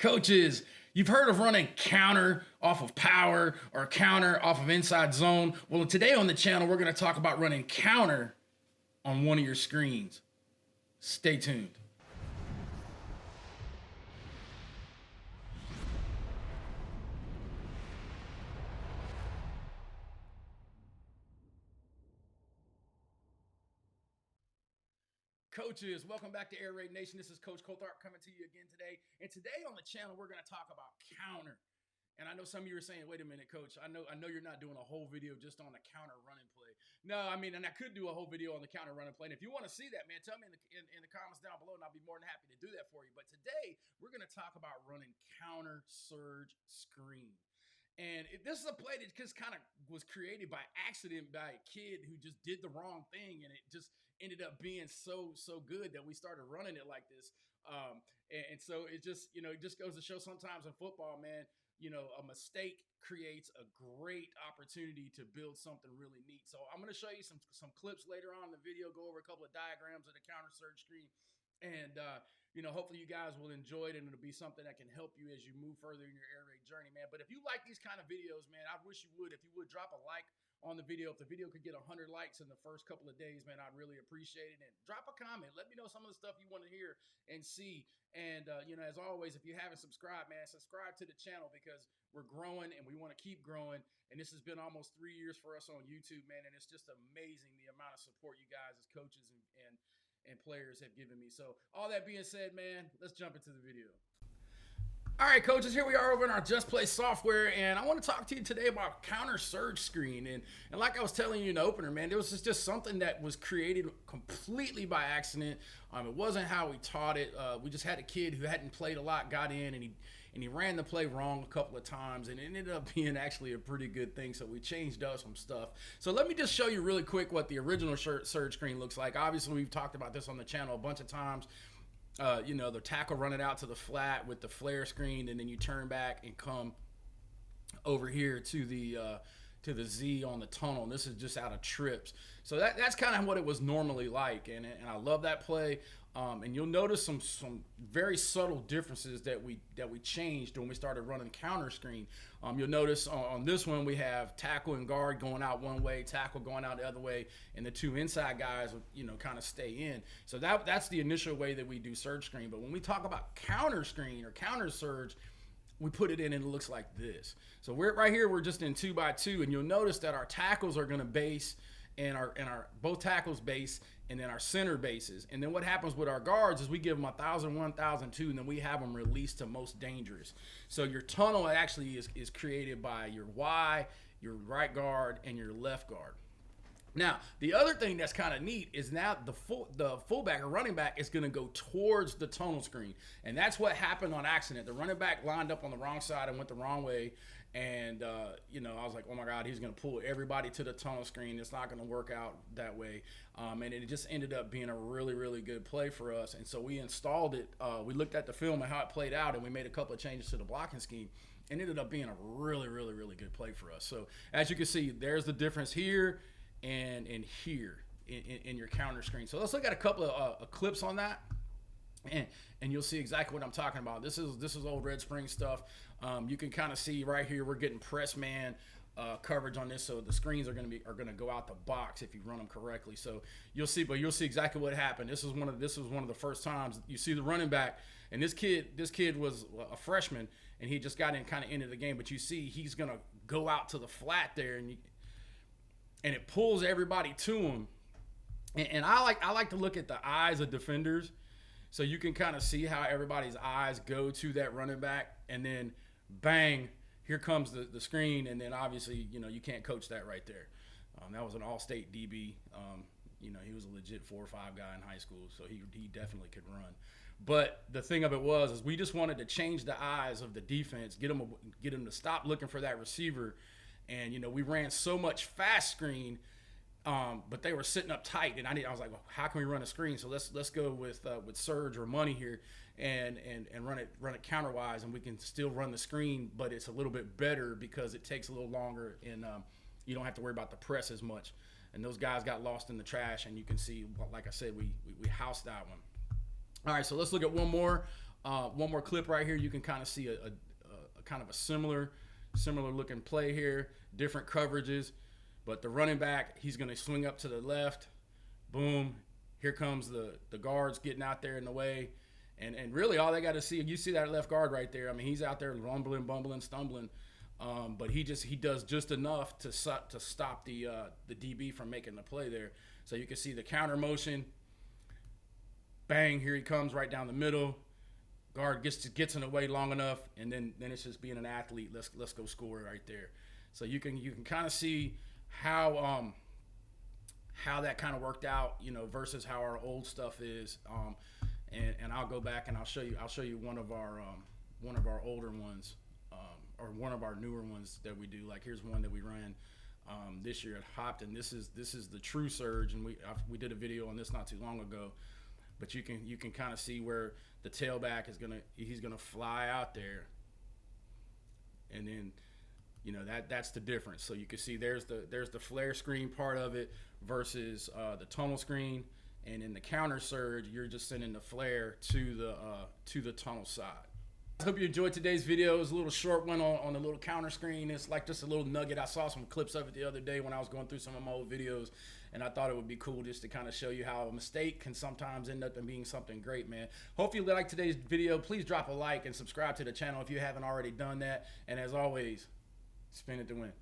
Coaches, you've heard of running counter off of power or counter off of inside zone. Well, today on the channel, we're going to talk about running counter on one of your screens. Stay tuned. Coaches, welcome back to Air Raid Nation. This is Coach Coltharp coming to you again today. And today on the channel, we're going to talk about counter. And I know some of you are saying, wait a minute, Coach, I know you're not doing a whole video just on the counter running play. No, I mean, and I could do a whole video on the counter running play. And if you want to see that, man, tell me in the comments down below, and I'll be more than happy to do that for you. But today, we're going to talk about running counter surge screen. And this is a play that just kind of was created by accident by a kid who just did the wrong thing, and it just ended up being so good that we started running it like this. And so it just it just goes to show sometimes in football, man, a mistake creates a great opportunity to build something really neat. So I'm going to show you some clips later on in the video, go over a couple of diagrams of the counter surge screen, and hopefully you guys will enjoy it, and it'll be something that can help you as you move further in your air raid journey, man. But if you like these kind of videos, man, I wish you would. If you would drop a like on the video, if the video could get 100 likes in the first couple of days, man, I'd really appreciate it. And drop a comment. Let me know some of the stuff you want to hear and see. And, as always, if you haven't subscribed, man, subscribe to the channel because we're growing and we want to keep growing. And this has been almost 3 years for us on YouTube, man. And it's just amazing the amount of support you guys as coaches and players have given me. So all that being said, man, let's jump into the video. All right, coaches, here we are over in our Just Play software, and I want to talk to you today about counter surge screen. And like I was telling you in the opener, man, there was just something that was created completely by accident. It wasn't how we taught it. We just had a kid who hadn't played a lot, got in, and he ran the play wrong a couple of times, and it ended up being actually a pretty good thing. So we changed up some stuff. So let me just show you really quick what the original surge screen looks like. Obviously, we've talked about this on the channel a bunch of times. The tackle running out to the flat with the flare screen, and then you turn back and come over here to the Z on the tunnel. And this is just out of trips. So that's kind of what it was normally like, and I love that play. And you'll notice some very subtle differences that we changed when we started running counter screen. You'll notice on this one we have tackle and guard going out one way, tackle going out the other way, and the two inside guys kind of stay in. So that's the initial way that we do surge screen. But when we talk about counter screen or counter surge, we put it in and it looks like this. So right here we're just in 2x2, and you'll notice that our tackles are going to base, and our both tackles base, and then our center bases. And then what happens with our guards is we give them 1,000, 1,002, and then we have them released to most dangerous. So your tunnel actually is created by your Y, your right guard, and your left guard. Now, the other thing that's kind of neat is now the fullback or running back is going to go towards the tunnel screen. And that's what happened on accident. The running back lined up on the wrong side and went the wrong way. And, I was like, oh, my God, he's going to pull everybody to the tunnel screen. It's not going to work out that way. And it just ended up being a really, really good play for us. And so we installed it. We looked at the film and how it played out, and we made a couple of changes to the blocking scheme. And it ended up being a really, really, really good play for us. So as you can see, there's the difference here and here in your counter screen. So let's look at a couple of clips on that, and you'll see exactly what I'm talking about. This is old Red Spring stuff. You can kind of see right here we're getting press man coverage on this, so the screens are going to go out the box if you run them correctly. So you'll see exactly what happened. This was one of the first times you see the running back, and this kid was a freshman, and he just got in kind of into the game, but you see he's going to go out to the flat there, and it pulls everybody to him. And I like to look at the eyes of defenders, so you can kind of see how everybody's eyes go to that running back, and then bang, here comes the screen, and then obviously you can't coach that right there. That was an all-state DB. He was a legit 4 or 5 guy in high school, so he definitely could run. But the thing of it is we just wanted to change the eyes of the defense, get them to stop looking for that receiver. And we ran so much fast screen, but they were sitting up tight, and I was like, well, how can we run a screen? So let's go with surge or money here, and run it counterwise, and we can still run the screen, but it's a little bit better because it takes a little longer, and you don't have to worry about the press as much. And those guys got lost in the trash, and you can see, like I said, we housed that one. All right, so let's look at one more. One more clip right here. You can kind of see a kind of a similar looking play here, different coverages. But the running back, he's going to swing up to the left. Boom. Here comes the guards getting out there in the way. And really all they got to see, you see that left guard right there. I mean, he's out there rumbling, bumbling, stumbling. But he does just enough to stop the DB from making the play there. So you can see the counter motion. Bang, here he comes right down the middle. Guard gets in the way long enough, and then it's just being an athlete. Let's go score right there. So you can kind of see how that kind of worked out, versus how our old stuff is. And I'll go back and I'll show you one of our older ones, or one of our newer ones that we do. Like here's one that we ran this year at Hopton. This is the true surge, and we did a video on this not too long ago. But you can kind of see where the tailback he's gonna fly out there, and then that's the difference. So you can see there's the flare screen part of it versus the tunnel screen, and in the counter surge you're just sending the flare to the tunnel side. I hope you enjoyed today's video. It was a little short one on the little counter screen. It's like just a little nugget. I saw some clips of it the other day when I was going through some of my old videos, and I thought it would be cool just to kind of show you how a mistake can sometimes end up in being something great, man. Hope you liked today's video. Please drop a like and subscribe to the channel if you haven't already done that. And as always, spin it to win.